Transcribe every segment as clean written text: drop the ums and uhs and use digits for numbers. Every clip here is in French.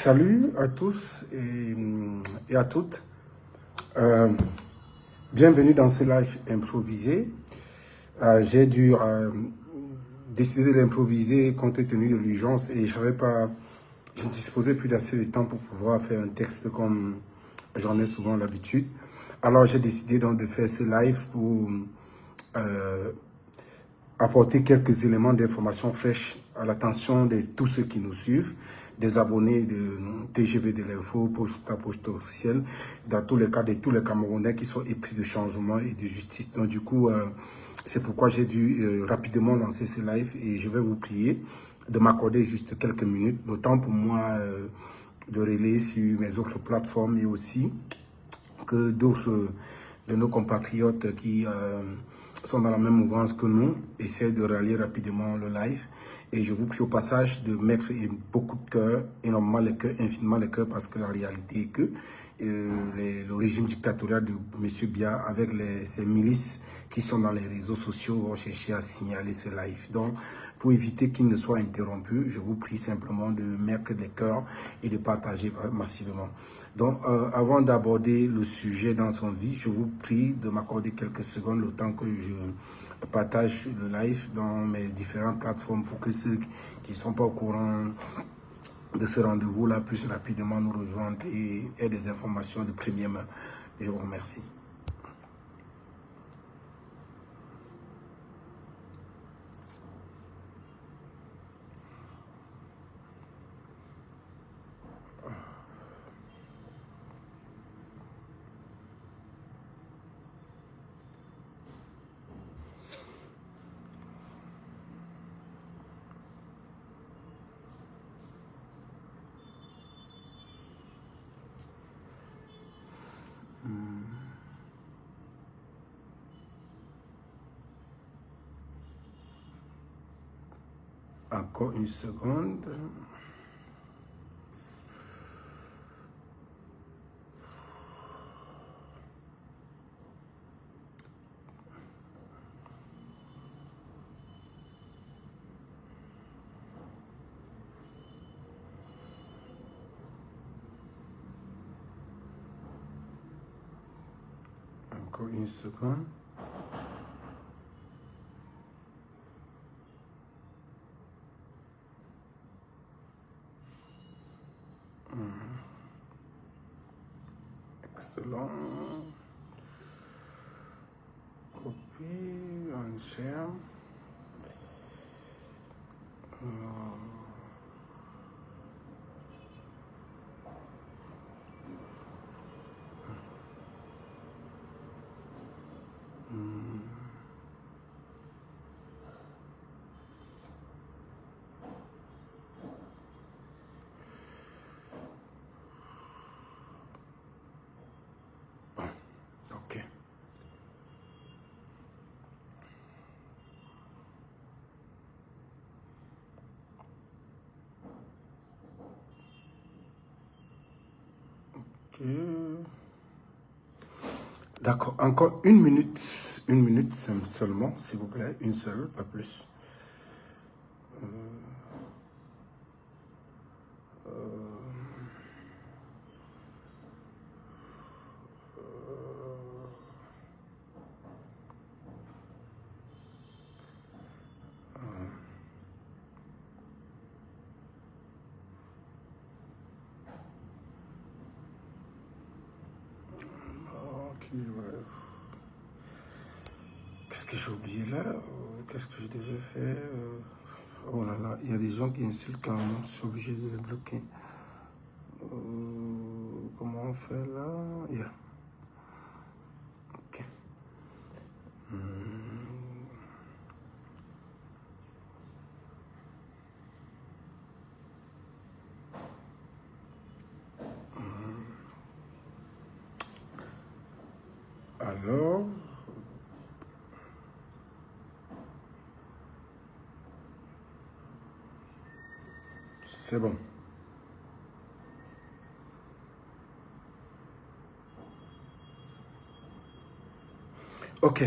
Salut à tous et à toutes. Euh, Bienvenue dans ce live improvisé. J'ai dû décider de l'improviser compte tenu de l'urgence et je ne disposais plus d'assez de temps pour pouvoir faire un texte comme j'en ai souvent l'habitude. Alors j'ai décidé donc de faire ce live pour apporter quelques éléments d'information fraîche à l'attention de tous ceux qui nous suivent, des abonnés de TGV de l'info, Poste officielle, dans tous les cas de tous les Camerounais qui sont épris de changement et de justice. Donc du coup, c'est pourquoi j'ai dû rapidement lancer ce live et je vais vous prier de m'accorder juste quelques minutes, d'autant pour moi de relayer sur mes autres plateformes et aussi que d'autres de nos compatriotes qui sont dans la même mouvance que nous essaient de rallier rapidement le live. Et je vous prie au passage de mettre beaucoup de cœur, énormément les cœurs, infiniment les cœurs, parce que la réalité est que le régime dictatorial de M. Biya, avec ces milices qui sont dans les réseaux sociaux, vont chercher à signaler ce live. Donc, pour éviter qu'il ne soit interrompu, je vous prie simplement de mettre les cœurs et de partager massivement. Donc, avant d'aborder le sujet dans son vif, je vous prie de m'accorder quelques secondes le temps que je partage le live dans mes différentes plateformes pour que ceux qui ne sont pas au courant de ce rendez-vous-là puissent rapidement nous rejoindre et aient des informations de première main. Je vous remercie. Encore une seconde. Encore une seconde. Excellent. Copie, un share. Ok. Ok. D'accord. Encore une minute seulement, s'il vous plaît. Une seule, pas plus. Qu'est-ce que j'ai oublié là? Qu'est-ce que je devais faire? Oh là là, il y a des gens qui insultent quand même, je suis obligé de les bloquer. Comment on fait là? Yeah. Ok. Alors, c'est bon. Ok.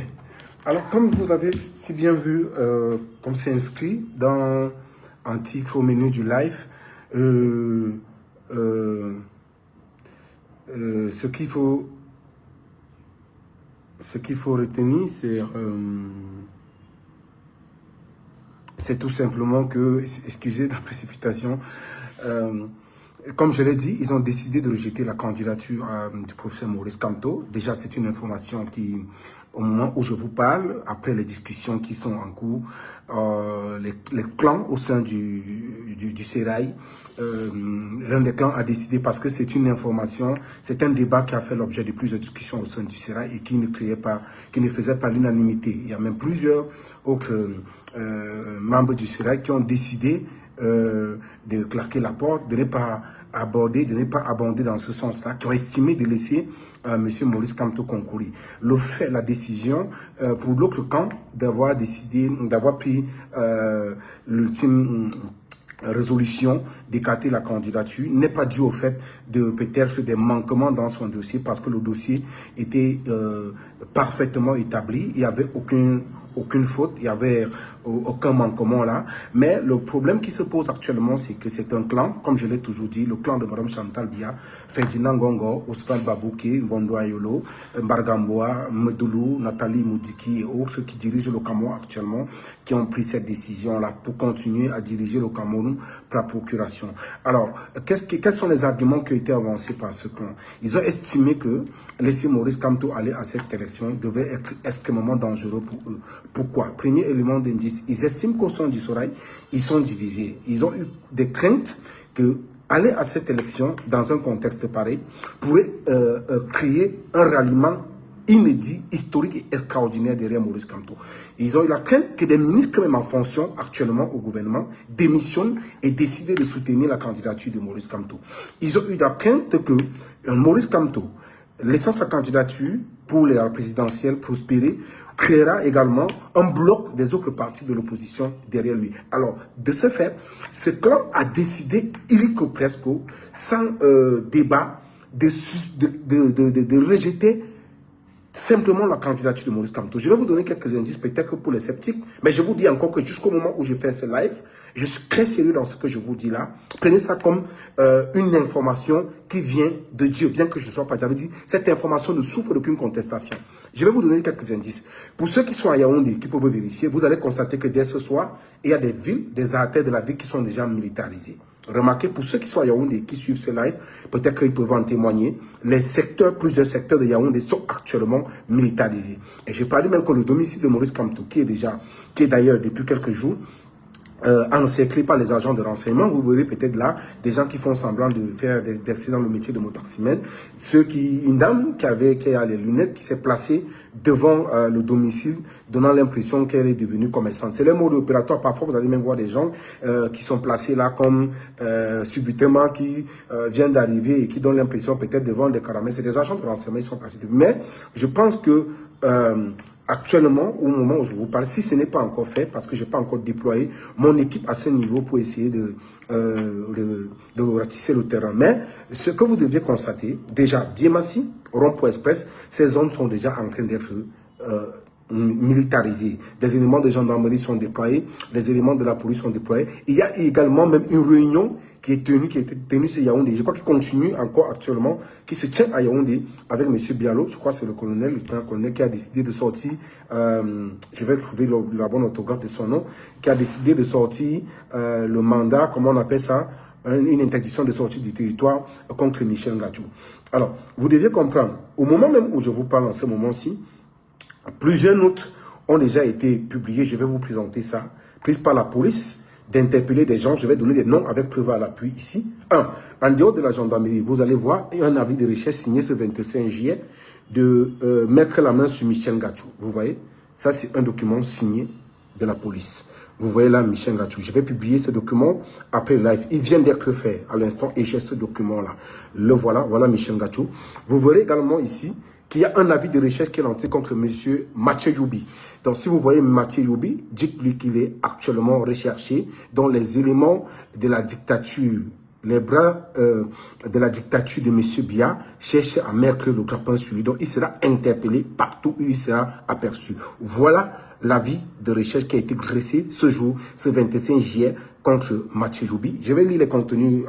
Alors, comme vous avez si bien vu, comme c'est inscrit dans un titre au menu du live, ce qu'il faut retenir, c'est tout simplement que, excusez la précipitation, comme je l'ai dit, ils ont décidé de rejeter la candidature du professeur Maurice Kamto. Déjà, c'est une information qui, au moment où je vous parle, après les discussions qui sont en cours, les clans au sein du Sérail, l'un des clans a décidé, parce que c'est une information, c'est un débat qui a fait l'objet de plusieurs discussions au sein du Sérail et qui ne faisait pas l'unanimité. Il y a même plusieurs autres membres du Sérail qui ont décidé de claquer la porte, de ne pas abonder dans ce sens-là, qui ont estimé de laisser M. Maurice Kamto concourir. La décision pour l'autre camp d'avoir pris l'ultime résolution d'écarter la candidature n'est pas due au fait de peut-être des manquements dans son dossier, parce que le dossier était parfaitement établi, il n'y avait aucune faute, il n'y avait aucun manquement là. Mais le problème qui se pose actuellement, c'est que c'est un clan, comme je l'ai toujours dit, le clan de Mme Chantal Biya, Ferdinand Gongo, Oswald Babouké, Vondo Ayolo, Mbargamboa, Medoulou, Nathalie Moudiki et autres qui dirigent le Cameroun actuellement, qui ont pris cette décision-là pour continuer à diriger le Cameroun par procuration. Alors, quels sont les arguments qui ont été avancés par ce clan? Ils ont estimé que laisser Maurice Kamto aller à cette élection devait être extrêmement dangereux pour eux. Pourquoi? Premier élément d'indice, ils estiment qu'au sein du Sérail, ils sont divisés. Ils ont eu des craintes que aller à cette élection dans un contexte pareil pourrait créer un ralliement inédit, historique et extraordinaire derrière Maurice Kamto. Ils ont eu la crainte que des ministres même en fonction actuellement au gouvernement démissionnent et décident de soutenir la candidature de Maurice Kamto. Ils ont eu la crainte que Maurice Kamto, laissant sa candidature pour la présidentielle prospérer, créera également un bloc des autres partis de l'opposition derrière lui. Alors, de ce fait, ce clan a décidé, illico presco, sans débat, de rejeter simplement la candidature de Maurice Kamto. Je vais vous donner quelques indices, peut-être pour les sceptiques, mais je vous dis encore que jusqu'au moment où je fais ce live, je suis très sérieux dans ce que je vous dis là. Prenez ça comme une information qui vient de Dieu, bien que je ne sois pas. J'avais dit, cette information ne souffre d'aucune contestation. Je vais vous donner quelques indices. Pour ceux qui sont à Yaoundé, qui peuvent vérifier, vous allez constater que dès ce soir, il y a des villes, des artères de la ville qui sont déjà militarisées. Remarquez, pour ceux qui sont à Yaoundé, qui suivent ce live, peut-être qu'ils peuvent en témoigner, plusieurs secteurs de Yaoundé sont actuellement militarisés. Et je parle même que le domicile de Maurice Kamto, qui est d'ailleurs depuis quelques jours, encerclé par les agents de renseignement, vous verrez peut-être là des gens qui font semblant d'exercer dans le métier de motaximène. Une dame qui a les lunettes, qui s'est placée devant le domicile, donnant l'impression qu'elle est devenue commerçante. C'est le mode opératoire. Parfois, vous allez même voir des gens qui sont placés là comme subitement, qui viennent d'arriver et qui donnent l'impression peut-être devant des caramels. C'est des agents de renseignement, ils sont placés. Mais je pense que actuellement, au moment où je vous parle, si ce n'est pas encore fait, parce que je n'ai pas encore déployé mon équipe à ce niveau pour essayer de ratisser le terrain. Mais ce que vous deviez constater, déjà, Biémassi, Rond-Point Express, ces zones sont déjà en train d'être militarisés. Des éléments de gendarmerie sont déployés, les éléments de la police sont déployés. Il y a également même une réunion qui était tenue sur Yaoundé. Je crois qu'il continue encore actuellement, qui se tient à Yaoundé avec M. Bialo. Je crois que c'est le lieutenant-colonel qui a décidé de sortir, je vais trouver la bonne orthographe de son nom, qui a décidé de sortir le mandat, comment on appelle ça, une interdiction de sortie du territoire contre Michel Ngatou. Alors, vous deviez comprendre, au moment même où je vous parle en ce moment-ci, plusieurs notes ont déjà été publiées, je vais vous présenter ça, prises par la police, d'interpeller des gens, je vais donner des noms avec preuve à l'appui ici. En dehors de la gendarmerie, vous allez voir, il y a un avis de recherche signé ce 25 juillet de mettre la main sur Michel Ngatou. Vous voyez, ça c'est un document signé de la police. Vous voyez là Michel Ngatou. Je vais publier ce document après le live. Il vient d'être fait à l'instant et j'ai ce document-là. Le voilà, voilà Michel Ngatou. Vous verrez également ici qu'il y a un avis de recherche qui est lancé contre M. Mathieu Youbi. Donc, si vous voyez Mathieu Youbi, dites-lui qu'il est actuellement recherché dans les éléments de la dictature, les bras de la dictature de M. Biya cherchent à mettre le grappin sur lui. Donc, il sera interpellé partout où il sera aperçu. Voilà l'avis de recherche qui a été dressé ce jour, ce 25 juillet, contre Mathieu Joubi. Je vais lire les contenus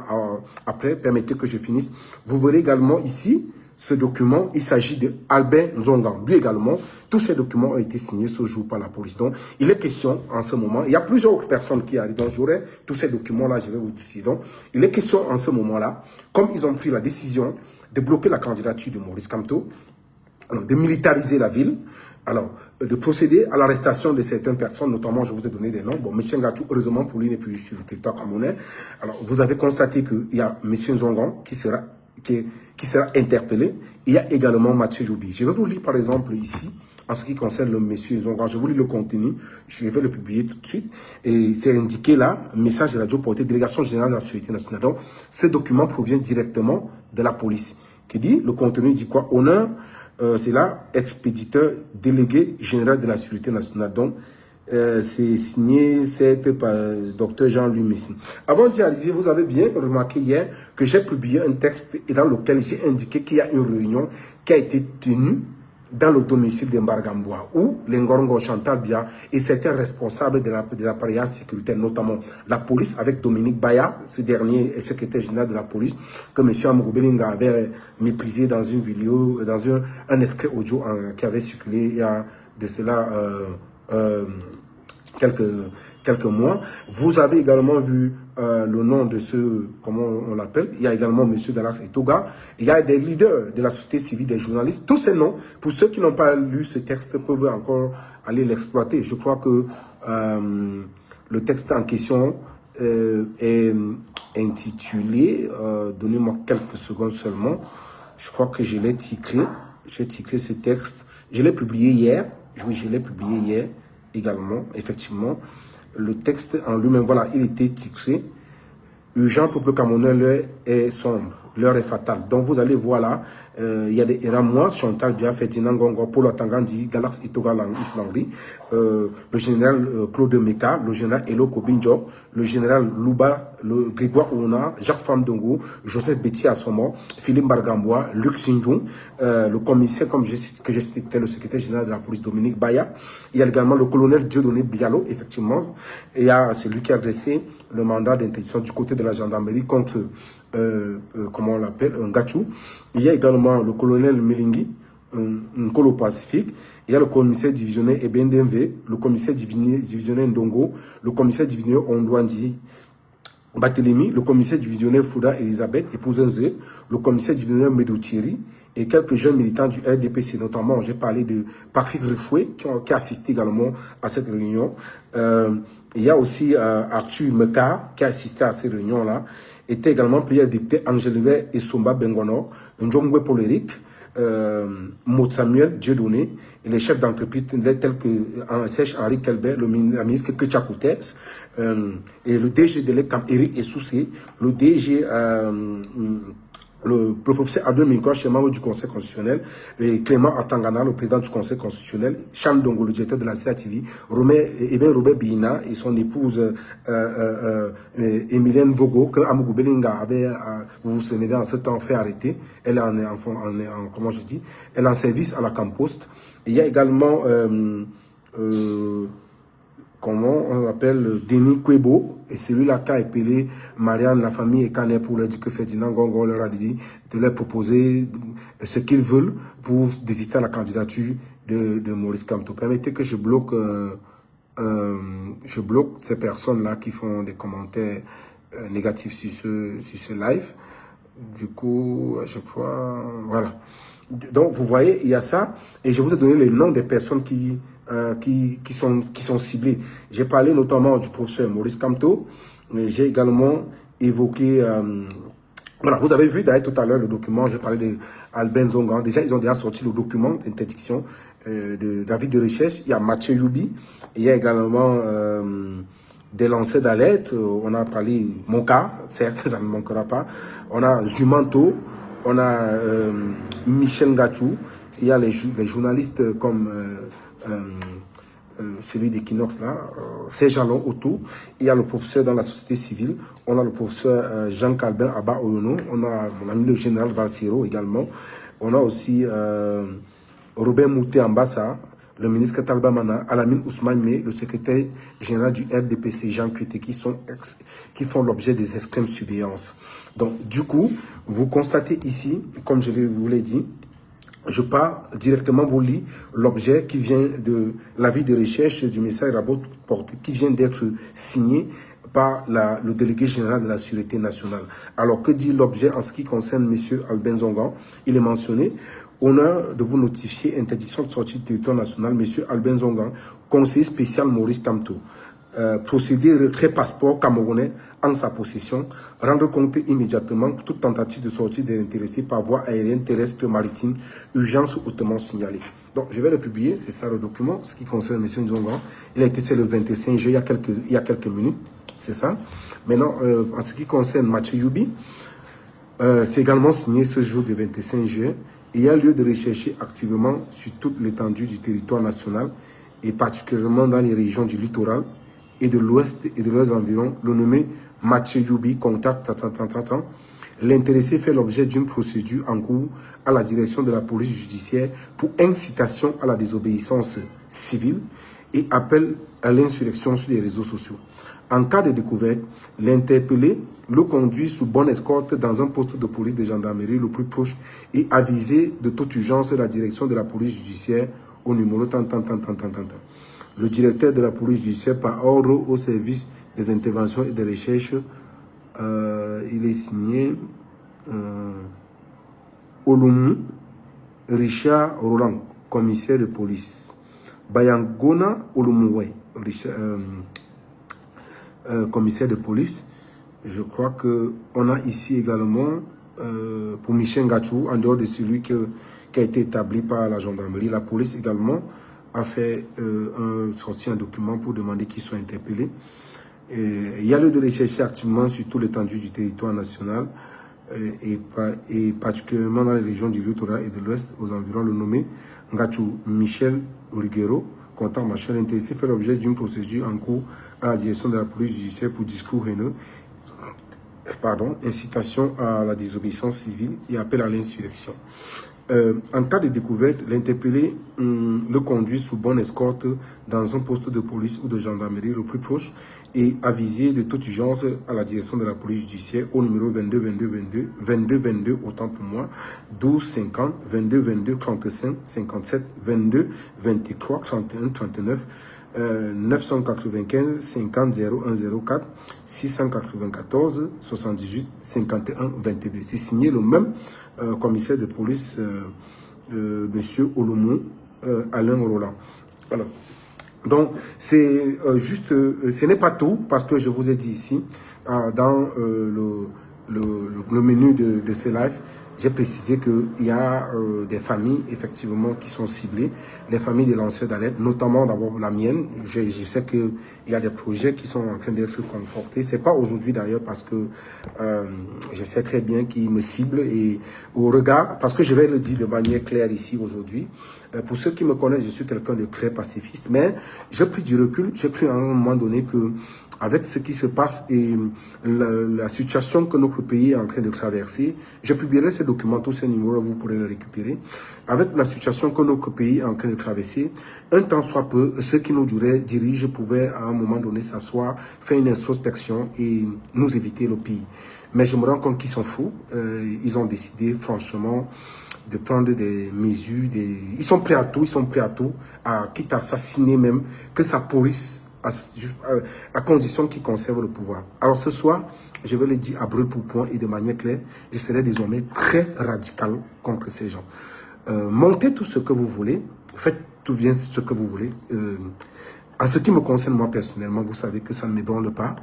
après, permettez que je finisse. Vous verrez également ici, ce document, il s'agit de Albin Zongan. Lui également, tous ces documents ont été signés ce jour par la police. Donc, il est question en ce moment, il y a plusieurs autres personnes qui arrivent, donc j'aurai tous ces documents-là, je vais vous dire. Donc, il est question en ce moment-là, comme ils ont pris la décision de bloquer la candidature de Maurice Kamto, de militariser la ville, alors, de procéder à l'arrestation de certaines personnes, notamment, je vous ai donné des noms. Bon, M. Ngatou, heureusement pour lui, n'est plus sur le territoire camerounais. Alors, vous avez constaté qu'il y a M. Zongan qui sera interpellé. Il y a également Mathieu Joubi. Je vais vous lire, par exemple, ici, en ce qui concerne le M. Zongan. Je vais vous lire le contenu. Je vais le publier tout de suite. Et c'est indiqué là, message de radio porté, délégation générale de la sécurité nationale. Donc, ce document provient directement de la police. Qui dit, le contenu dit quoi? Honneur. C'est là, expéditeur délégué général de la sécurité nationale. Donc, c'est signé par Dr Jean-Louis Messi. Avant d'y arriver, vous avez bien remarqué hier que j'ai publié un texte dans lequel j'ai indiqué qu'il y a une réunion qui a été tenue dans le domicile d'Embargambois, où l'Ngongo Chantal Bia et certains responsables des appareillages sécuritaires, notamment la police, avec Dominique Baya, ce dernier est secrétaire général de la police, que M. Amourou Belinga avait méprisé dans une vidéo, dans un extrait audio qui avait circulé il y a de cela quelques mois. Vous avez également vu le nom de ce, comment on l'appelle, il y a également M. Galax Etoga, il y a des leaders de la société civile, des journalistes, tous ces noms, pour ceux qui n'ont pas lu ce texte, peuvent encore aller l'exploiter. Je crois que le texte en question est intitulé, donnez-moi quelques secondes seulement, je crois que je l'ai titré, j'ai titré ce texte, je l'ai publié hier, oui, je l'ai publié hier également, effectivement. Le texte en lui-même, voilà, il était titré « Urgent peuple camerounais, l'heure est sombre, l'heure est fatale ». Donc vous allez voir là, il y a des moi, Chantal Bia, Ferdinand Gongo, Paul Atangandi, Galax Itoga Langri, le général Claude Meka, le général Elo Kobinjo, le général Louba, le Grégoire Ouna, Jacques Famdongo, Joseph Betty Assomo, Philippe Bargambois, Luc Sinjou, le commissaire, comme que j'ai cité, le secrétaire général de la police, Dominique Baya. Il y a également le colonel Dieudonné Bialo, effectivement. Et il y a celui qui a adressé le mandat d'interdiction du côté de la gendarmerie contre, comment on l'appelle, un Gachou. Il y a également le colonel Melingi, un colo pacifique. Il y a le commissaire divisionnaire Ebendenve, le commissaire divisionnaire Ndongo, le commissaire divisionnaire Ondouandi Barthélemy, le commissaire divisionnaire Fouda Elisabeth, épouse Nze, le commissaire divisionnaire Medou Thierry et quelques jeunes militants du RDPC, notamment, j'ai parlé de Patrick Refoué, qui a assisté également à cette réunion. Il y a aussi Arthur Meka, qui a assisté à ces réunions-là. Était également prière député Angélibert et Somba Bengono, Njongwe Poléric, Maud Samuel Dieudonné, et les chefs d'entreprise tels que Henri Kelbert, le ministre Kecha Koutès, et le DG de l'ECAM, Eric Essoussé, le DG, le professeur Adou Minko, membre du Conseil constitutionnel, et Clément Atangana, le président du Conseil constitutionnel, Cham Dongo, le directeur de la CATV, Robert Bina et son épouse Emilienne Vogo, que Amougou Belinga avait, vous vous souvenez, en ce temps fait arrêter. Elle est comment je dis, elle est en service à la Campost. Il y a également comment on l'appelle, Denis Kwebo, et celui-là qui a appelé Marianne, la famille et Kané pour leur dire que Ferdinand Gongo leur a dit de leur proposer ce qu'ils veulent pour désister à la candidature de Maurice Kamto. Permettez que je bloque ces personnes-là qui font des commentaires négatifs sur ce live. Du coup, je crois, voilà. Donc, vous voyez, il y a ça. Et je vous ai donné les noms des personnes qui sont ciblées. J'ai parlé notamment du professeur Maurice Kamto. Mais j'ai également évoqué... voilà, vous avez vu d'ailleurs tout à l'heure le document. J'ai parlé d'Albin Zongan. Déjà, ils ont déjà sorti le document d'interdiction d'avis de recherche. Il y a Mathieu Joubi. Il y a également... des lancers d'alerte, on a parlé mon cas, certes, ça ne manquera pas. On a Zumanto, on a Michel Ngachou, il y a les journalistes comme celui d'Equinox là, Serge Jalon autour. Il y a le professeur dans la société civile, on a le professeur Jean Calbin Abba Oyono, on a mon ami le général Valsero également, on a aussi Robert Mouté Ambassa, le ministre Talba Mana, Alamine Ousmane Mé, le secrétaire général du RDPC, Jean Kuité, qui font l'objet des extrêmes surveillances. Donc, du coup, vous constatez ici, comme je vous l'ai dit, je pars directement vous lire l'objet qui vient de l'avis de recherche du message rapport qui vient d'être signé par le délégué général de la Sûreté nationale. Alors, que dit l'objet en ce qui concerne M. Albin Zongan? Il est mentionné: honneur de vous notifier interdiction de sortie du territoire national, M. Albin Zongan, conseiller spécial Maurice Kamto. Procéder retrait passeport camerounais en sa possession, rendre compte immédiatement pour toute tentative de sortie des intéressés par voie aérienne, terrestre, maritime, urgence hautement signalée. Donc, je vais le publier, c'est ça le document, ce qui concerne M. Zongan. Il a été fait le 25 juillet, il y a quelques minutes, c'est ça. Maintenant, en ce qui concerne Mathieu Youbi, c'est également signé ce jour du 25 juillet. Il y a lieu de rechercher activement sur toute l'étendue du territoire national et particulièrement dans les régions du littoral et de l'ouest et de leurs environs. Le nommé Mathieu Youbi contacte l'intéressé fait l'objet d'une procédure en cours à la direction de la police judiciaire pour incitation à la désobéissance civile et appel à l'insurrection sur les réseaux sociaux. En cas de découverte, l'interpellé le conduit sous bonne escorte dans un poste de police de gendarmerie le plus proche et avisé de toute urgence la direction de la police judiciaire au numéro tant. Le directeur de la police judiciaire par ordre au service des interventions et des recherches, il est signé Olumu Richard Roland, commissaire de police. Bayangona Olumuwe, commissaire de police. Je crois qu'on a ici également, pour Michel Ngachou, en dehors de celui qui a été établi par la gendarmerie, la police également a fait sorti un document pour demander qu'ils soient interpellés. Il y a lieu de rechercher activement sur toute l'étendue du territoire national et particulièrement dans les régions du littoral et de l'ouest aux environs. Le nommé Ngachou Michel Oliguero, comptant Machel intéressé, fait l'objet d'une procédure en cours à la direction de la police judiciaire pour discours haineux, incitation à la désobéissance civile et appel à l'insurrection. En cas de découverte, l'interpellé le conduit sous bonne escorte dans un poste de police ou de gendarmerie le plus proche et avisé de toute urgence à la direction de la police judiciaire au numéro 22 autant pour moi, 12 50 22 35 57 22 23 31 39 995 50 0104 694 78 51 22. C'est signé le même commissaire de police, monsieur Olumu Alain Roland. Alors, donc, c'est juste, ce n'est pas tout, parce que je vous ai dit ici, dans le menu de ce live, j'ai précisé qu'il y a des familles, effectivement, qui sont ciblées, les familles des lanceurs d'alerte, notamment d'abord la mienne. Je sais qu'il y a des projets qui sont en train d'être confortés. C'est pas aujourd'hui d'ailleurs, parce que je sais très bien qu'ils me ciblent et au regard, parce que je vais le dire de manière claire ici aujourd'hui. Pour ceux qui me connaissent, je suis quelqu'un de très pacifiste, mais j'ai pris du recul. J'ai cru à un moment donné que avec ce qui se passe et la situation que notre pays est en train de traverser, je publierai ces documents, tous ces numéros, vous pourrez les récupérer. Avec la situation que notre pays est en train de traverser, un temps soit peu, ceux qui nous dirigent pouvaient à un moment donné s'asseoir, faire une introspection et nous éviter le pire. Mais je me rends compte qu'ils sont fous. Ils ont décidé franchement de prendre des mesures. Ils sont prêts à tout, quitte à assassiner même, que ça pourrisse, à condition qu'ils conservent le pouvoir. Alors ce soir, je vais le dire à brûle pour point et de manière claire, je serai désormais très radical contre ces gens. Montez tout ce que vous voulez, faites tout bien ce que vous voulez. En ce qui me concerne moi personnellement, vous savez que ça ne m'ébranle pas.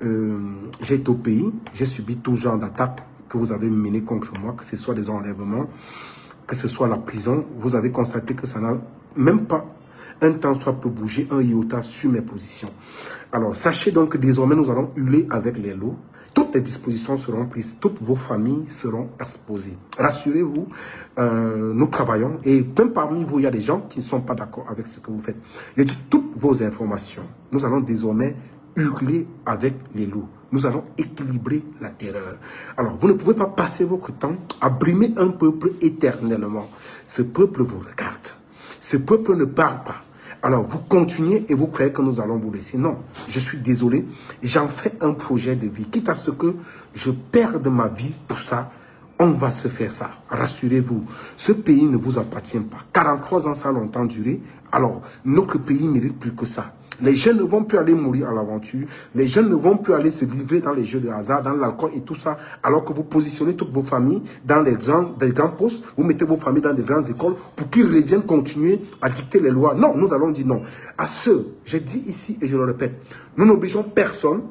J'ai été au pays, j'ai subi tout genre d'attaques que vous avez menées contre moi, que ce soit des enlèvements, que ce soit la prison. Vous avez constaté que ça n'a même pas un temps soit peu bouger un iota sur mes positions. Alors, sachez donc que désormais, nous allons hurler avec les lots. Toutes les dispositions seront prises, toutes vos familles seront exposées. Rassurez-vous, nous travaillons et même parmi vous, il y a des gens qui ne sont pas d'accord avec ce que vous faites. Et toutes vos informations, nous allons désormais hurler avec les loups. Nous allons équilibrer la terreur. Alors, vous ne pouvez pas passer votre temps à brimer un peuple éternellement. Ce peuple vous regarde. Ce peuple ne parle pas. Alors, vous continuez et vous croyez que nous allons vous laisser. Non, je suis désolé. J'en fais un projet de vie. Quitte à ce que je perde ma vie pour ça, on va se faire ça. Rassurez-vous, ce pays ne vous appartient pas. 43 ans, ça a longtemps duré. Alors, notre pays mérite plus que ça. Les jeunes ne vont plus aller mourir à l'aventure. Les jeunes ne vont plus aller se livrer dans les jeux de hasard, dans l'alcool et tout ça, alors que vous positionnez toutes vos familles dans des grands postes. Vous mettez vos familles dans des grandes écoles pour qu'ils reviennent continuer à dicter les lois. Non, nous allons dire non. À ceux, j'ai dit ici et je le répète, nous n'obligeons personne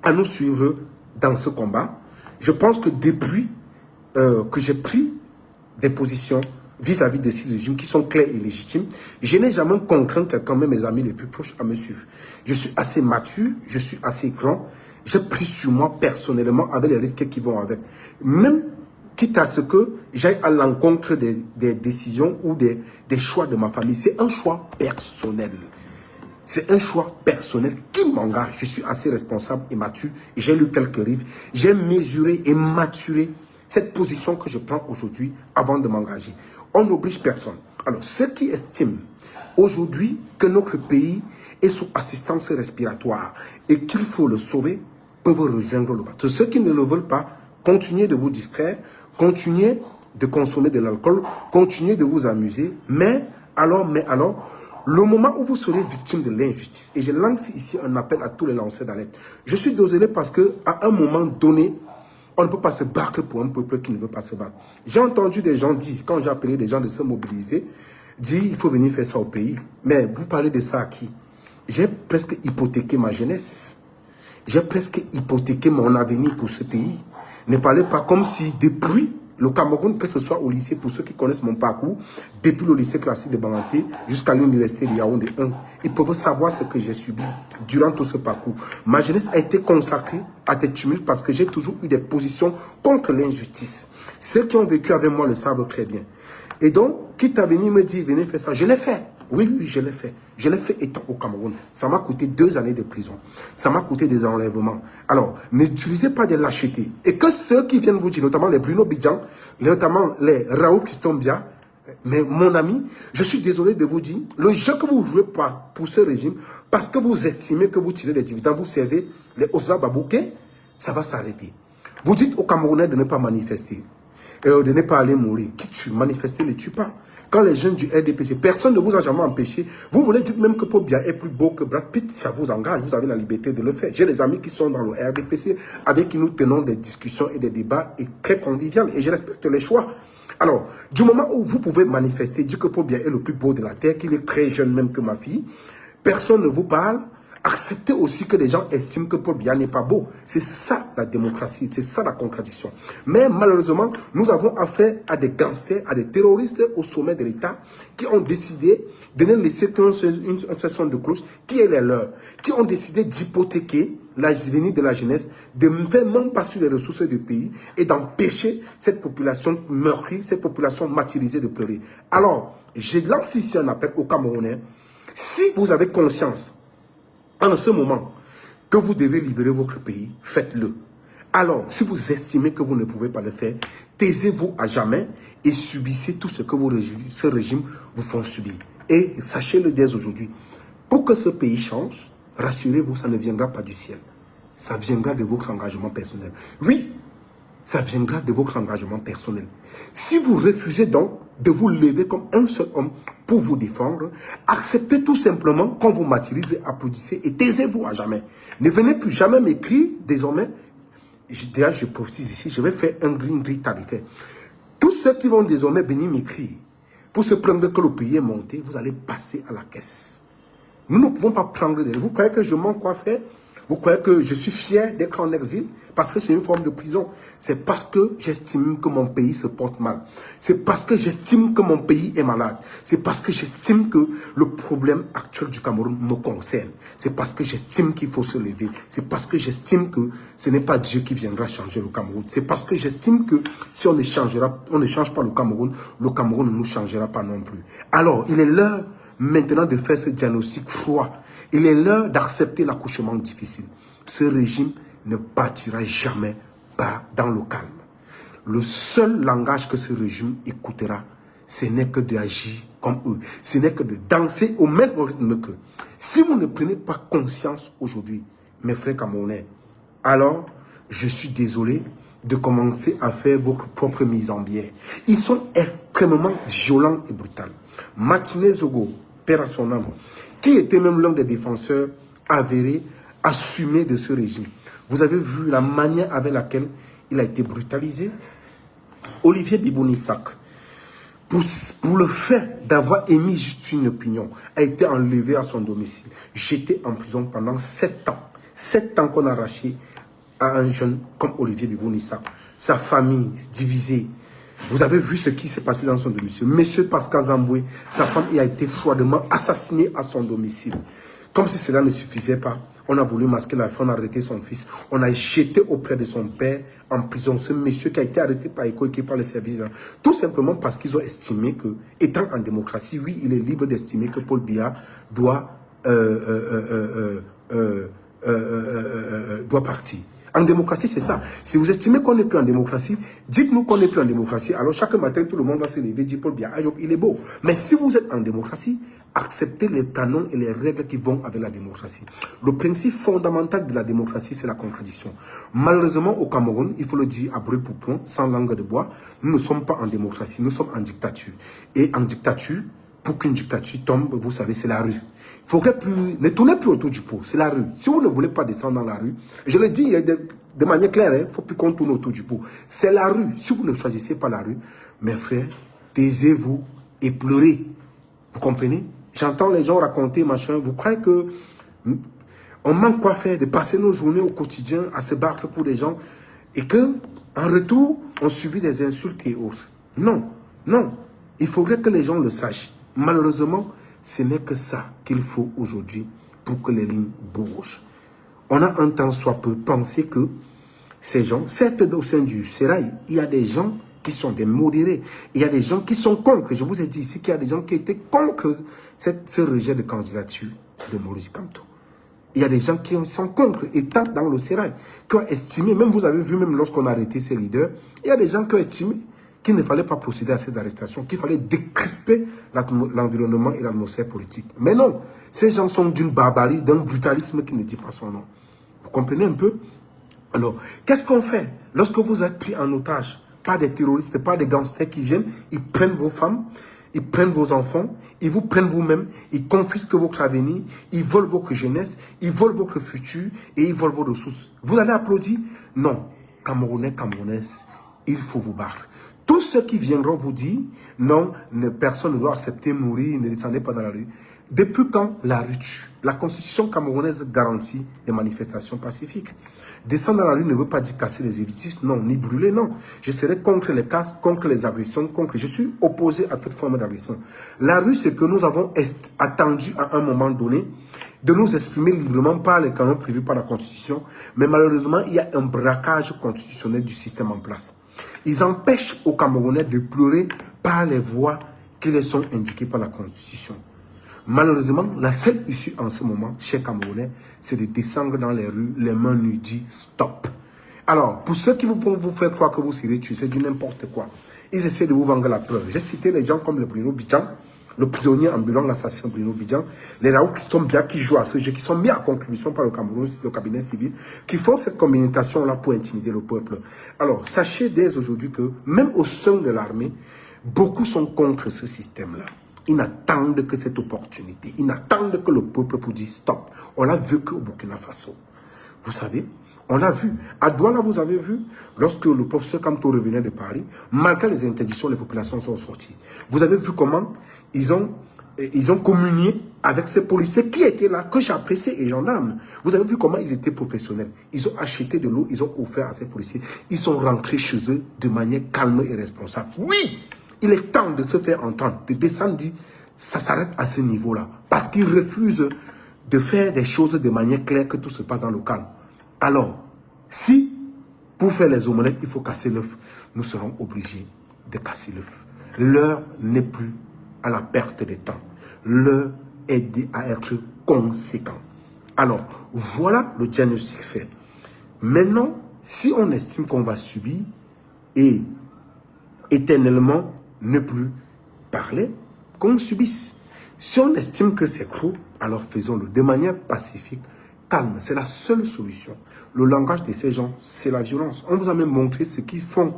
à nous suivre dans ce combat. Je pense que depuis que j'ai pris des positions vis-à-vis de ces régimes qui sont clairs et légitimes, je n'ai jamais contraint quelqu'un, même mes amis les plus proches, à me suivre. Je suis assez mature, je suis assez grand, j'ai pris sur moi personnellement avec les risques qui vont avec. Même quitte à ce que j'aille à l'encontre des décisions ou des choix de ma famille. C'est un choix personnel. C'est un choix personnel qui m'engage. Je suis assez responsable et mature. J'ai lu quelques livres. J'ai mesuré et maturé cette position que je prends aujourd'hui avant de m'engager. On n'oblige personne. Alors, ceux qui estiment aujourd'hui que notre pays est sous assistance respiratoire et qu'il faut le sauver, peuvent rejoindre le bateau. Ceux qui ne le veulent pas, continuez de vous distraire, continuez de consommer de l'alcool, continuez de vous amuser, mais alors, le moment où vous serez victime de l'injustice, et je lance ici un appel à tous les lanceurs d'alerte. Je suis désolé parce qu'à un moment donné, on ne peut pas se battre pour un peuple qui ne veut pas se battre. J'ai entendu des gens dire, quand j'ai appelé des gens de se mobiliser, dire il faut venir faire ça au pays. Mais vous parlez de ça à qui? J'ai presque hypothéqué ma jeunesse. J'ai presque hypothéqué mon avenir pour ce pays. Ne parlez pas comme si depuis le Cameroun, que ce soit au lycée, pour ceux qui connaissent mon parcours, depuis le lycée classique de Banganté jusqu'à l'université de Yaoundé 1, ils peuvent savoir ce que j'ai subi durant tout ce parcours. Ma jeunesse a été consacrée à des tumultes parce que j'ai toujours eu des positions contre l'injustice. Ceux qui ont vécu avec moi le savent très bien. Et donc, quitte à venir me dire, venez faire ça, je l'ai fait. Oui, je l'ai fait. Je l'ai fait étant au Cameroun. Ça m'a coûté 2 années de prison. Ça m'a coûté des enlèvements. Alors, n'utilisez pas de lâcheté. Et que ceux qui viennent vous dire, notamment les Bruno Bidjan, notamment les Raoul Kistombia, mais mon ami, je suis désolé de vous dire, le jeu que vous jouez pour ce régime, parce que vous estimez que vous tirez des dividendes, vous servez les Osra Babouké, ça va s'arrêter. Vous dites aux Camerounais de ne pas manifester, de ne pas aller mourir. Qui tue? Manifester ne tue pas. Quand les jeunes du RDPC, personne ne vous a jamais empêché. Vous voulez dire même que Paul Biya est plus beau que Brad Pitt, ça vous engage, vous avez la liberté de le faire. J'ai des amis qui sont dans le RDPC avec qui nous tenons des discussions et des débats et très conviviaux et je respecte les choix. Alors, du moment où vous pouvez manifester, dire que Paul Biya est le plus beau de la terre, qu'il est très jeune même que ma fille, personne ne vous parle. Acceptez aussi que les gens estiment que Paul Biya n'est pas beau. C'est ça la démocratie, c'est ça la contradiction. Mais malheureusement, nous avons affaire à des gangsters, à des terroristes au sommet de l'État qui ont décidé de ne laisser qu'une session de cloche qui est la leur, qui ont décidé d'hypothéquer l'avenir de la jeunesse, de ne faire même pas sur les ressources du pays et d'empêcher cette population meurtrie, cette population martyrisée de pleurer. Alors, je lance ici un appel aux Camerounais. Si vous avez conscience en ce moment que vous devez libérer votre pays, faites-le. Alors, si vous estimez que vous ne pouvez pas le faire, taisez-vous à jamais et subissez tout ce que ce régime vous font subir. Et sachez-le dès aujourd'hui, pour que ce pays change, rassurez-vous, ça ne viendra pas du ciel. Ça viendra de votre engagement personnel. Oui, ça viendra de votre engagement personnel. Si vous refusez donc de vous lever comme un seul homme pour vous défendre, acceptez tout simplement qu'on vous martyrise, applaudissez et taisez-vous à jamais. Ne venez plus jamais m'écrire désormais. Déjà, je précise ici, je vais faire un green tarifaire. Tous ceux qui vont désormais venir m'écrire pour se prendre que le pays est monté, vous allez passer à la caisse. Nous ne pouvons pas prendre de... Vous croyez que je manque quoi faire? Vous croyez que je suis fier d'être en exil parce que c'est une forme de prison? C'est parce que j'estime que mon pays se porte mal. C'est parce que j'estime que mon pays est malade. C'est parce que j'estime que le problème actuel du Cameroun me concerne. C'est parce que j'estime qu'il faut se lever. C'est parce que j'estime que ce n'est pas Dieu qui viendra changer le Cameroun. C'est parce que j'estime que si on ne change pas le Cameroun ne nous changera pas non plus. Alors, il est l'heure maintenant de faire ce diagnostic froid. Il est l'heure d'accepter l'accouchement difficile. Ce régime ne partira jamais pas dans le calme. Le seul langage que ce régime écoutera, ce n'est que d'agir comme eux. Ce n'est que de danser au même rythme qu'eux. Si vous ne prenez pas conscience aujourd'hui, mes frères camerounais, alors je suis désolé de commencer à faire votre propre mise en biais. Ils sont extrêmement violents et brutaux. Martinez Zogo, père à son âme, qui était même l'un des défenseurs avérés, assumés de ce régime. Vous avez vu la manière avec laquelle il a été brutalisé. Olivier Bibonissak, pour le fait d'avoir émis juste une opinion, a été enlevé à son domicile. J'étais en prison pendant 7 ans. 7 ans qu'on a arraché à un jeune comme Olivier Bibonissak. Sa famille divisée. Vous avez vu ce qui s'est passé dans son domicile. Monsieur Pascal Zamboué, sa femme a été froidement assassinée à son domicile. Comme si cela ne suffisait pas, on a voulu masquer la femme, on a arrêté son fils. On a jeté auprès de son père en prison ce monsieur qui a été arrêté par ECHO et par les services. Tout simplement parce qu'ils ont estimé que, étant en démocratie, oui, il est libre d'estimer que Paul Biya doit partir. En démocratie, c'est ça. Si vous estimez qu'on n'est plus en démocratie, dites-nous qu'on n'est plus en démocratie. Alors chaque matin, tout le monde va se lever, dire Paul Biya, Ayob, il est beau. Mais si vous êtes en démocratie, acceptez les canons et les règles qui vont avec la démocratie. Le principe fondamental de la démocratie, c'est la contradiction. Malheureusement, au Cameroun, il faut le dire à brûle pour point, sans langue de bois, nous ne sommes pas en démocratie, nous sommes en dictature. Et en dictature, pour qu'une dictature tombe, vous savez, c'est la rue. Il faudrait plus, ne tournez plus autour du pot, c'est la rue. Si vous ne voulez pas descendre dans la rue, je le dis de manière claire, il ne faut plus qu'on tourne autour du pot. C'est la rue. Si vous ne choisissez pas la rue, mes frères, taisez-vous et pleurez. Vous comprenez? J'entends les gens raconter, machin, vous croyez que on manque quoi faire, de passer nos journées au quotidien à se battre pour des gens et que, en retour, on subit des insultes et autres. Non, non. Il faudrait que les gens le sachent. Malheureusement, ce n'est que ça qu'il faut aujourd'hui pour que les lignes bougent. On a un temps soit peu pensé que ces gens, certes au sein du Sérail, il y a des gens qui sont des modérés. Il y a des gens qui sont contre. Je vous ai dit ici qu'il y a des gens qui étaient contre ce rejet de candidature de Maurice Kamto. Il y a des gens qui sont contre, étant dans le Sérail, qui ont estimé, même vous avez vu, même lorsqu'on a arrêté ces leaders, il y a des gens qui ont estimé qu'il ne fallait pas procéder à ces arrestations, qu'il fallait décrisper l'environnement et l'atmosphère politique. Mais non, ces gens sont d'une barbarie, d'un brutalisme qui ne dit pas son nom. Vous comprenez un peu? Alors, qu'est-ce qu'on fait lorsque vous êtes pris en otage par des terroristes, par des gangsters qui viennent, ils prennent vos femmes, ils prennent vos enfants, ils vous prennent vous-même, ils confisquent votre avenir, ils volent votre jeunesse, ils volent votre futur et ils volent vos ressources. Vous allez applaudir? Non. Camerounais, Camerounaises, il faut vous battre. Tous ceux qui viendront vous dire, non, personne ne doit accepter mourir, ne descendez pas dans la rue. Depuis quand la rue tue? La constitution camerounaise garantit les manifestations pacifiques. Descendre dans la rue ne veut pas dire casser les édifices, non, ni brûler, non. Je serai contre les casses, contre les agressions, je suis opposé à toute forme d'agression. La rue, c'est que nous avons attendu à un moment donné de nous exprimer librement par les canons prévus par la Constitution, mais malheureusement, il y a un braquage constitutionnel du système en place. Ils empêchent aux Camerounais de pleurer par les voies qui les sont indiquées par la Constitution. Malheureusement, la seule issue en ce moment, chers Camerounais, c'est de descendre dans les rues, les mains nues, dit stop. Alors, pour ceux qui vont vous faire croire que vous serez tués, c'est du n'importe quoi. Ils essaient de vous vendre la peur. J'ai cité les gens comme le Bruno Bidjan, le prisonnier ambulant, l'assassin Bruno Bidjan, les Raoult Christophe Biya qui jouent à ce jeu, qui sont mis à contribution par le Cameroun, le cabinet civil, qui font cette communication-là pour intimider le peuple. Alors, sachez dès aujourd'hui que, même au sein de l'armée, beaucoup sont contre ce système-là. Ils n'attendent que cette opportunité. Ils n'attendent que le peuple pour dire stop. On l'a vu qu'au Burkina Faso. Vous savez, on l'a vu. À Douala, vous avez vu, lorsque le professeur Kamto revenait de Paris, malgré les interdictions, les populations sont sorties. Vous avez vu comment ils ont communié avec ces policiers qui étaient là, que j'appréciais, et gendarmes. Vous avez vu comment ils étaient professionnels. Ils ont acheté de l'eau, ils ont offert à ces policiers. Ils sont rentrés chez eux de manière calme et responsable. Oui! Il est temps de se faire entendre, de descendre, dire, ça s'arrête à ce niveau-là. Parce qu'ils refusent de faire des choses de manière claire, que tout se passe dans le calme. Alors, si, pour faire les omelettes, il faut casser l'œuf, nous serons obligés de casser l'œuf. L'heure n'est plus à la perte de temps. L'heure est à être conséquent. Alors, voilà le diagnostic fait. Maintenant, si on estime qu'on va subir et éternellement ne plus parler, qu'on subisse. Si on estime que c'est trop, alors faisons-le de manière pacifique, calme. C'est la seule solution. Le langage de ces gens, c'est la violence. On vous a même montré ce qu'ils font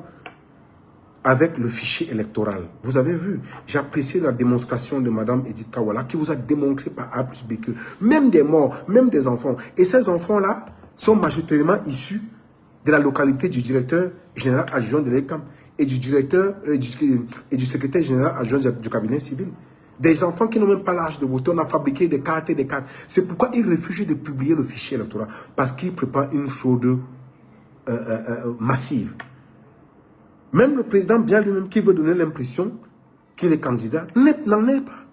avec le fichier électoral. Vous avez vu, j'ai apprécié la démonstration de Mme Edith Kawala qui vous a démontré par A plus B que même des morts, même des enfants. Et ces enfants-là sont majoritairement issus de la localité du directeur général adjoint de l'ECAM et du directeur et du secrétaire général adjoint du cabinet civil. Des enfants qui n'ont même pas l'âge de voter. On a fabriqué des cartes et des cartes. C'est pourquoi ils refusent de publier le fichier électoral. Parce qu'ils préparent une fraude massive. Même le président bien lui-même qui veut donner l'impression qu'il est candidat, n'en est pas.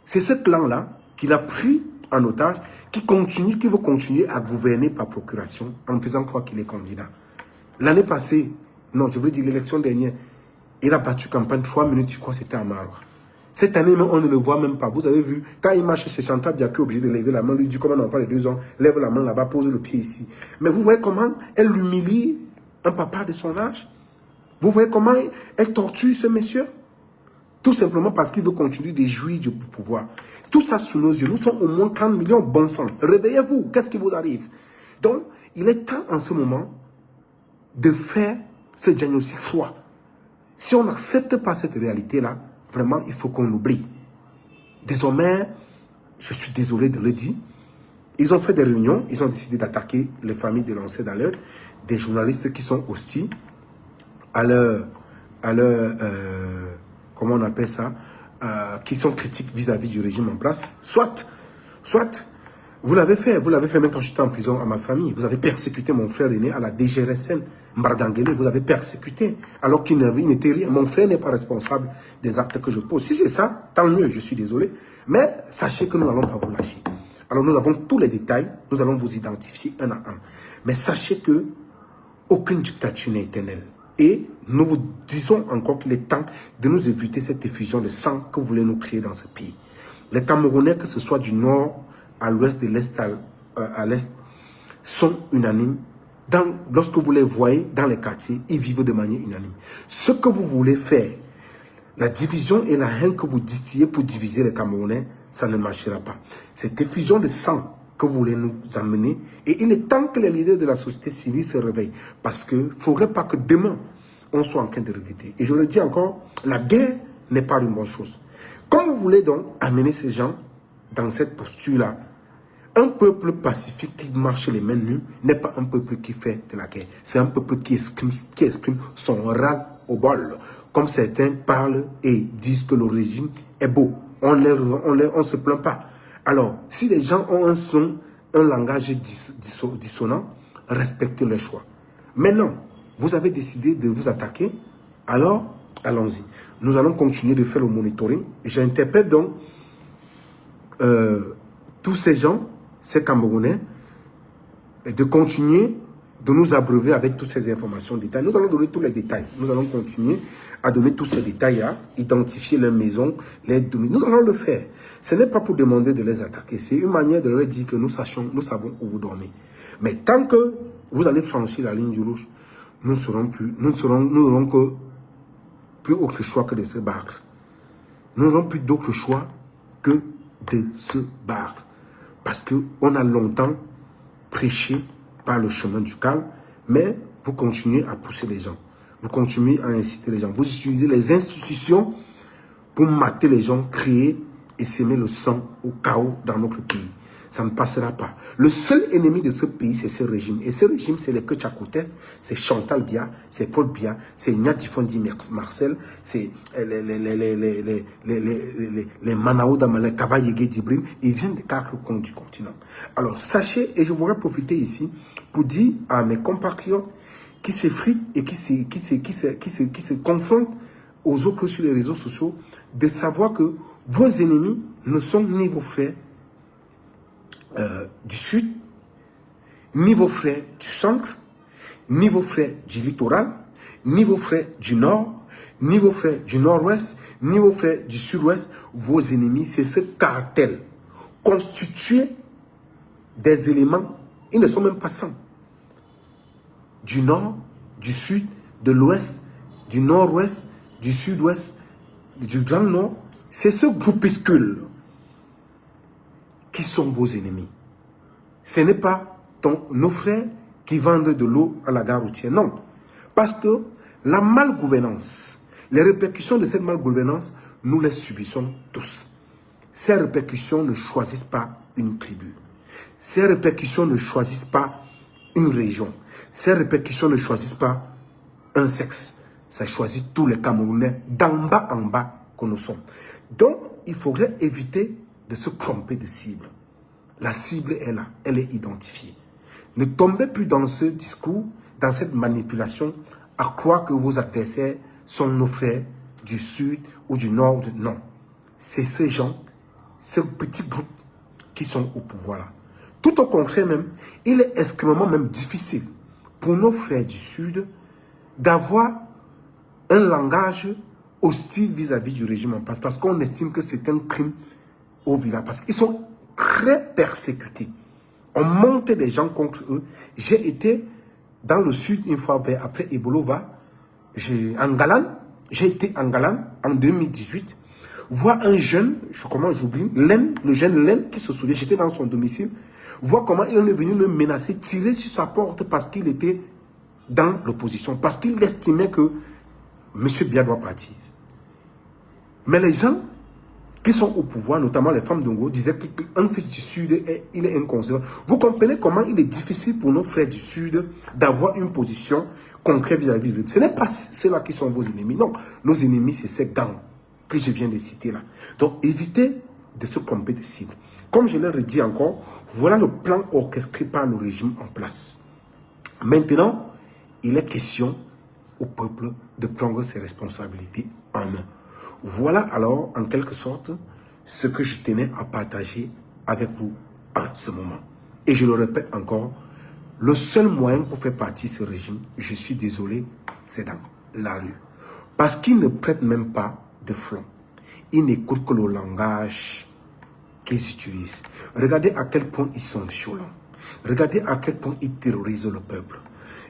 C'est ce clan-là qu'il a pris en otage, qui veut continuer à gouverner par procuration en faisant croire qu'il est candidat. L'année passée, non, je veux dire l'élection dernière, il a battu campagne 3 minutes, je crois que c'était à Marois. Cette année, on ne le voit même pas. Vous avez vu, quand il marche, c'est Chantal Biaké obligé de lever la main, lui dit comme un enfant de 2 ans, lève la main là-bas, pose le pied ici. Mais vous voyez comment elle humilie un papa de son âge? Vous voyez comment elle torture ce monsieur? Tout simplement parce qu'il veut continuer de jouir du pouvoir. Tout ça sous nos yeux. Nous sommes au moins 30 millions, bon sang. Réveillez-vous, qu'est-ce qui vous arrive? Donc, il est temps en ce moment de faire ce diagnostic froid. Si on n'accepte pas cette réalité-là, vraiment, il faut qu'on oublie. Désormais, je suis désolé de le dire, ils ont fait des réunions, ils ont décidé d'attaquer les familles de lanceurs d'alerte, des journalistes qui sont hostiles à leur comment on appelle ça, qui sont critiques vis-à-vis du régime en place. Soit, vous l'avez fait même quand j'étais en prison à ma famille. Vous avez persécuté mon frère aîné à la DGRSN, Mbardangele, vous avez persécuté, alors qu'il n'était rien. Mon frère n'est pas responsable des actes que je pose. Si c'est ça, tant mieux, je suis désolé. Mais sachez que nous n'allons pas vous lâcher. Alors nous avons tous les détails, nous allons vous identifier un à un. Mais sachez que aucune dictature n'est éternelle. Et nous vous disons encore qu'il est temps de nous éviter cette effusion de sang que vous voulez nous créer dans ce pays. Les Camerounais, que ce soit du nord à l'ouest, de l'est à l'est, sont unanimes. Lorsque vous les voyez dans les quartiers, ils vivent de manière unanime. Ce que vous voulez faire, la division et la haine que vous distillez pour diviser les Camerounais, ça ne marchera pas. Cette effusion de sang que vous voulez nous amener, et il est temps que les leaders de la société civile se réveillent, parce qu'il ne faudrait pas que demain, on soit en train de regretter. Et je le dis encore, la guerre n'est pas une bonne chose. Comme vous voulez donc amener ces gens dans cette posture-là, un peuple pacifique qui marche les mains nues n'est pas un peuple qui fait de la guerre. C'est un peuple qui exprime son ras-au-bol. Comme certains parlent et disent que le régime est beau. On ne se plaint pas. Alors, si les gens ont un langage dissonant, respectez leur choix. Maintenant, vous avez décidé de vous attaquer, alors allons-y. Nous allons continuer de faire le monitoring. Et j'interpelle donc tous ces gens, ces Camerounais, de continuer de nous abreuver avec toutes ces informations détaillées. Nous allons donner tous les détails. Nous allons continuer à donner tous ces détails-là, identifier leurs maisons, les domiciles. Nous allons le faire. Ce n'est pas pour demander de les attaquer. C'est une manière de leur dire que nous savons où vous dormez. Mais tant que vous allez franchir la ligne du rouge, nous n'aurons que plus autre choix que de se battre. Nous n'aurons plus d'autre choix que de se battre. Parce qu'on a longtemps prêché par le chemin du calme, mais vous continuez à pousser les gens. Vous continuez à inciter les gens. Vous utilisez les institutions pour mater les gens, créer et s'aimer le sang au chaos dans notre pays. Ça ne passera pas. Le seul ennemi de ce pays, c'est ce régime. Et ce régime, c'est les Ketchakoutes, c'est Chantal Bia, c'est Paul Bia, c'est Nyati Fondi Marcel, c'est les Manao Damale, Kavayege Djibril. Ils viennent des 4 coins du continent. Alors, sachez, et je voudrais profiter ici pour dire à mes compatriotes qui s'effritent et qui se confrontent aux autres sur les réseaux sociaux, de savoir que vos ennemis ne sont ni vos frères du sud, ni vos frères du centre, ni vos frères du littoral, ni vos frères du nord, ni vos frères du nord-ouest, ni vos frères du sud-ouest. Vos ennemis, c'est ce cartel constitué des éléments, ils ne sont même pas 100. Du nord, du sud, de l'ouest, du nord-ouest, du sud-ouest, du grand nord, C'est ce groupuscule qui sont vos ennemis. Ce n'est pas nos frères qui vendent de l'eau à la gare routière. Non. Parce que la malgouvernance, les répercussions de cette malgouvernance, nous les subissons tous. Ces répercussions ne choisissent pas une tribu. Ces répercussions ne choisissent pas une région. Ces répercussions ne choisissent pas un sexe. Ça choisit tous les Camerounais d'en bas en bas que nous sommes. Donc, il faudrait éviter de se tromper de cible. La cible est là, elle est identifiée. Ne tombez plus dans ce discours, dans cette manipulation, à croire que vos adversaires sont nos frères du sud ou du nord. Non. C'est ces gens, ce petit groupe qui sont au pouvoir là. Tout au contraire même, il est extrêmement même difficile pour nos frères du sud d'avoir un langage hostile vis-à-vis du régime en place. Parce qu'on estime que c'est un crime au village. Parce qu'ils sont très persécutés. On montait des gens contre eux. J'ai été dans le sud une fois après Ebolova, en Galane. J'ai été en Galane en 2018. Voir un jeune, comment j'oublie, le jeune Len qui se souvient, j'étais dans son domicile. Voir comment il est venu le menacer, tirer sur sa porte parce qu'il était dans l'opposition. Parce qu'il estimait que M. Biya doit partir. Mais les gens qui sont au pouvoir, notamment les femmes d'Ongo, disaient qu'un fils du Sud, il est inconcevable. Vous comprenez comment il est difficile pour nos frères du Sud d'avoir une position concrète vis-à-vis d'eux. Ce n'est pas ceux-là qui sont vos ennemis. Non, nos ennemis, c'est ces gangs que je viens de citer là. Donc, évitez de se tromper de cible. Comme je l'ai redit encore, voilà le plan orchestré par le régime en place. Maintenant, il est question au peuple de prendre ses responsabilités en main. Voilà alors, en quelque sorte, ce que je tenais à partager avec vous en ce moment. Et je le répète encore, le seul moyen pour faire partie de ce régime, je suis désolé, c'est dans la rue. Parce qu'ils ne prêtent même pas de front. Ils n'écoutent que le langage qu'ils utilisent. Regardez à quel point ils sont violents. Regardez à quel point ils terrorisent le peuple.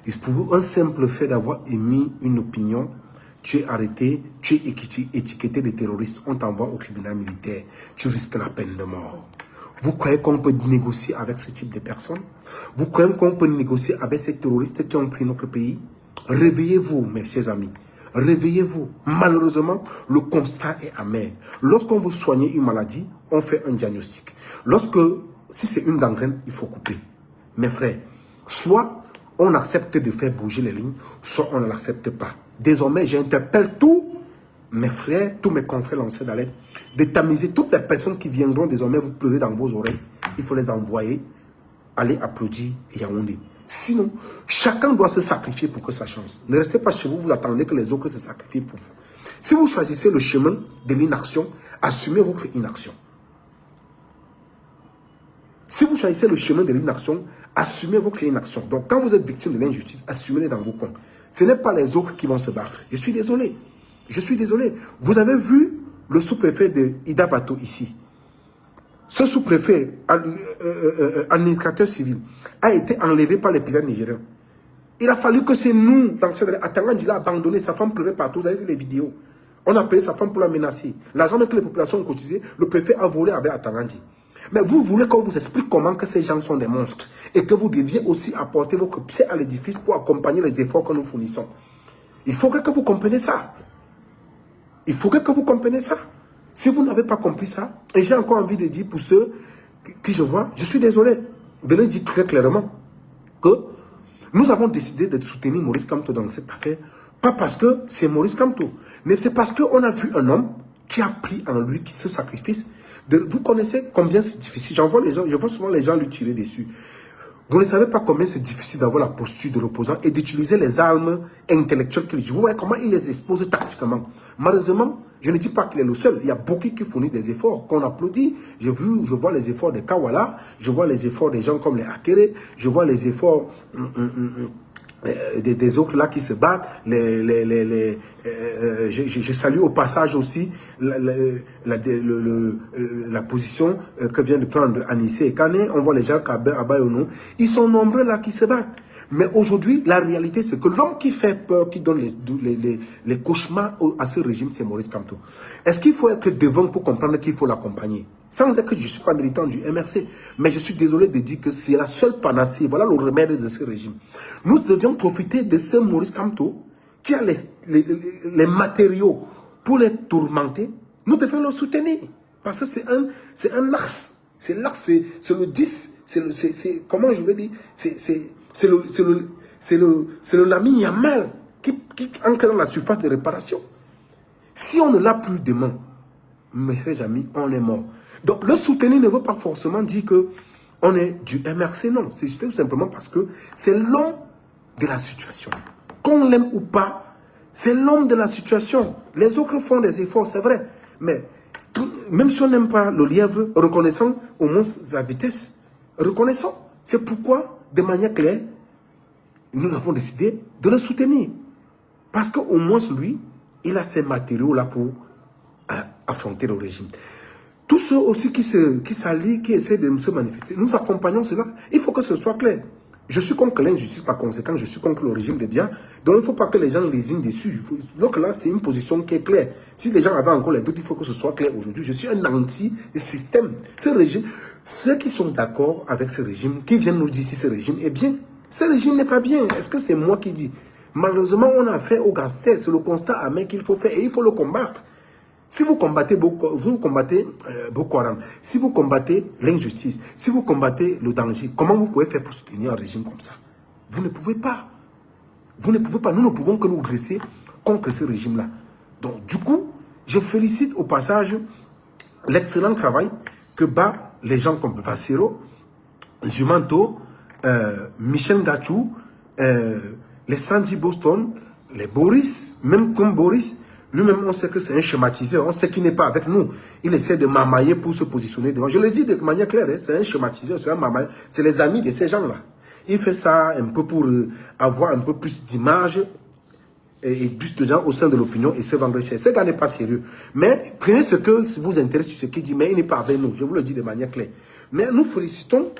Et pour un simple fait d'avoir émis une opinion, tu es arrêté, tu es étiqueté de terroriste, on t'envoie au tribunal militaire, tu risques la peine de mort. Vous croyez qu'on peut négocier avec ce type de personnes? Vous croyez qu'on peut négocier avec ces terroristes qui ont pris notre pays? Réveillez-vous, mes chers amis. Réveillez-vous. Malheureusement, le constat est amer. Lorsqu'on veut soigner une maladie, on fait un diagnostic. Si c'est une gangrène, il faut couper. Mes frères, soit on accepte de faire bouger les lignes, soit on ne l'accepte pas. Désormais, j'interpelle tous mes frères, tous mes confrères lanceurs d'alerte, de tamiser toutes les personnes qui viendront désormais vous pleurer dans vos oreilles. Il faut les envoyer, aller applaudir Yaoundé. Sinon, chacun doit se sacrifier pour que ça change. Ne restez pas chez vous, vous attendez que les autres se sacrifient pour vous. Si vous choisissez le chemin de l'inaction, assumez votre inaction. Si vous choisissez le chemin de l'inaction, assumez votre inaction. Donc, quand vous êtes victime de l'injustice, assumez-les dans vos coins. Ce n'est pas les autres qui vont se battre. Je suis désolé. Je suis désolé. Vous avez vu le sous-préfet de Ida Bato ici. Ce sous-préfet, administrateur civil, a été enlevé par les pirates nigériens. Il a fallu que c'est nous, dans cette... Atangandi l'a abandonné, sa femme pleurait partout. Vous avez vu les vidéos. On a appelé sa femme pour la menacer. L'argent que les populations ont cotisé, le préfet a volé avec Atangandi. Mais vous voulez qu'on vous explique comment que ces gens sont des monstres et que vous deviez aussi apporter votre pied à l'édifice pour accompagner les efforts que nous fournissons. Il faudrait que vous compreniez ça. Il faudrait que vous compreniez ça. Si vous n'avez pas compris ça, et j'ai encore envie de dire pour ceux qui je vois, je suis désolé de le dire très clairement que nous avons décidé de soutenir Maurice Kamto dans cette affaire, pas parce que c'est Maurice Kamto, mais c'est parce qu'on a vu un homme qui a pris en lui qui se sacrifice. Vous connaissez combien c'est difficile. Je vois souvent les gens lui tirer dessus. Vous ne savez pas combien c'est difficile d'avoir la posture de l'opposant et d'utiliser les armes intellectuelles qu'il utilise. Vous voyez comment il les expose tactiquement. Malheureusement, je ne dis pas qu'il est le seul. Il y a beaucoup qui fournissent des efforts, qu'on applaudit. Je vois les efforts des Kawala, je vois les efforts des gens comme les Akere, je vois les efforts des autres là qui se battent. Je salue au passage aussi la position que vient de prendre Anissé et Kane. On voit les gens Abayono. Ils sont nombreux là qui se battent. Mais aujourd'hui, la réalité, c'est que l'homme qui fait peur, qui donne les cauchemars à ce régime, c'est Maurice Kamto. Est-ce qu'il faut être devant pour comprendre qu'il faut l'accompagner? Sans dire que je ne suis pas militant du MRC, mais je suis désolé de dire que c'est la seule panacée, voilà le remède de ce régime. Nous devions profiter de ce Maurice Kamto qui a les matériaux pour les tourmenter. Nous devons le soutenir. Parce que c'est un axe. C'est l'axe, c'est le 10. Comment je vais dire? C'est le Lamine Yamal qui entre dans la surface de réparation. Si on ne l'a plus demain, mes chers amis, on est mort. Donc, le soutenir ne veut pas forcément dire qu'on est du MRC, non. C'est tout simplement parce que c'est l'homme de la situation. Qu'on l'aime ou pas, c'est l'homme de la situation. Les autres font des efforts, c'est vrai. Mais même si on n'aime pas le lièvre, reconnaissant au moins sa vitesse, reconnaissons. C'est pourquoi, de manière claire, nous avons décidé de le soutenir. Parce qu'au moins, lui, il a ces matériaux-là pour affronter le régime. Tous ceux aussi qui s'allient, qui essaient de se manifester, nous accompagnons cela. Il faut que ce soit clair. Je suis contre l'injustice, par conséquent, je suis contre le régime de Biya. Donc, il ne faut pas que les gens lésinent dessus. Donc là, c'est une position qui est claire. Si les gens avaient encore les doutes, il faut que ce soit clair aujourd'hui. Je suis un anti-système. Ce régime, ceux qui sont d'accord avec ce régime, qui viennent nous dire si ce régime est bien. Ce régime n'est pas bien. Est-ce que c'est moi qui dis? Malheureusement, on a fait au gangster. C'est le constat amer qu'il faut faire et il faut le combattre. Si vous combattez Boko Haram, si vous combattez l'injustice, si vous combattez le danger, comment vous pouvez faire pour soutenir un régime comme ça? Vous ne pouvez pas. Vous ne pouvez pas. Nous ne pouvons que nous dresser contre ce régime-là. Donc, du coup, je félicite au passage l'excellent travail que bat les gens comme Vassero, Zumanto, Michel Gachou, les Sandy Boston, les Boris, même comme Boris. Lui-même, on sait que c'est un schématiseur. On sait qu'il n'est pas avec nous. Il essaie de mamailler pour se positionner devant. Je le dis de manière claire, hein, c'est un schématiseur, c'est un mamailleur. C'est les amis de ces gens-là. Il fait ça un peu pour avoir un peu plus d'image et plus de gens au sein de l'opinion et se vendre cher. Ce gars n'est pas sérieux. Mais prenez ce que vous intéresse sur ce qu'il dit, mais il n'est pas avec nous. Je vous le dis de manière claire. Mais nous félicitons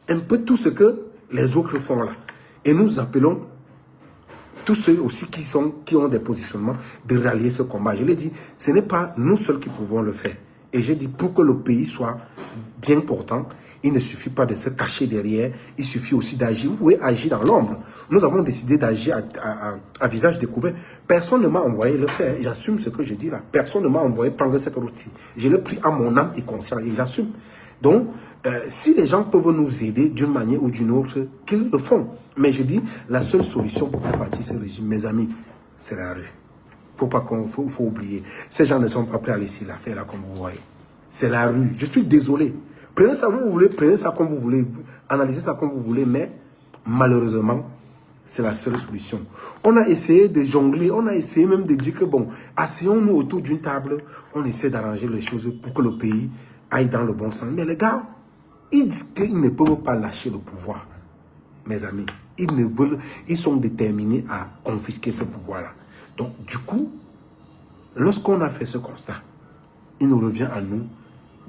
un peu tout ce que les autres font là. Et nous appelons tous ceux aussi qui ont des positionnements, de rallier ce combat. Je l'ai dit, ce n'est pas nous seuls qui pouvons le faire. Et j'ai dit, pour que le pays soit bien portant, il ne suffit pas de se cacher derrière, il suffit aussi d'agir. Vous pouvez agir dans l'ombre. Nous avons décidé d'agir à visage découvert. Personne ne m'a envoyé le faire. J'assume ce que je dis là. Personne ne m'a envoyé prendre cette outil. Je l'ai pris à mon âme et conscience et j'assume. Donc, si les gens peuvent nous aider d'une manière ou d'une autre, qu'ils le font. Mais je dis, la seule solution pour faire partie de ce régime, mes amis, c'est la rue. Faut oublier. Ces gens ne sont pas prêts à laisser l'affaire là comme vous voyez. C'est la rue. Je suis désolé. Prenez ça comme vous voulez, prenez ça comme vous voulez, analysez ça comme vous voulez, mais malheureusement, c'est la seule solution. On a essayé de jongler, on a essayé même de dire que bon, asseyons-nous autour d'une table, on essaie d'arranger les choses pour que le pays aille dans le bon sens. Mais les gars, ils disent qu'ils ne peuvent pas lâcher le pouvoir. Mes amis, ils sont déterminés à confisquer ce pouvoir-là. Donc, du coup, lorsqu'on a fait ce constat, il nous revient à nous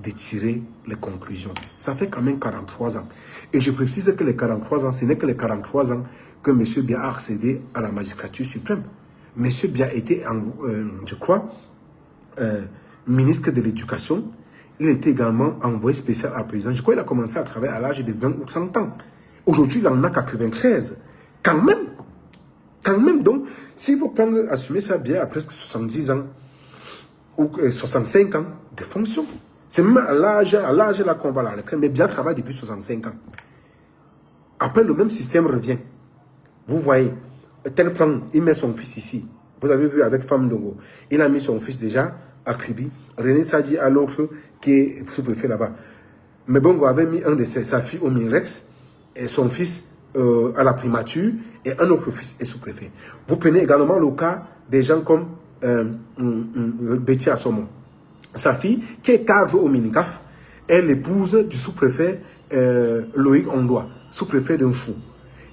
de tirer les conclusions. Ça fait quand même 43 ans. Et je précise que les 43 ans, ce n'est que les 43 ans que M. Biya a accédé à la magistrature suprême. M. Biya était, je crois, ministre de l'Éducation. Il était également envoyé spécial à la présidence. Je crois qu'il a commencé à travailler à l'âge de 20 ou 30 ans. Aujourd'hui, il en a 93. Quand même. Quand même. Donc, s'il faut assumer ça bien à presque 70 ans ou 65 ans de fonction, c'est même à l'âge là qu'on va la retraite. Mais Biya travaille depuis 65 ans. Après, le même système revient. Vous voyez, tel plan, il met son fils ici. Vous avez vu avec Femme Dongo. Il a mis son fils déjà à Kribi. René Sadi à l'autre qui est sous-préfet là-bas. Mais Bongo avait mis un de sa fille au Mirex et son fils à la primature et un autre fils est sous-préfet. Vous prenez également le cas des gens comme Betty Assomo. Sa fille, qui est cadre au Minigaf, est l'épouse du sous-préfet Loïc Ondoa, sous-préfet d'un fou.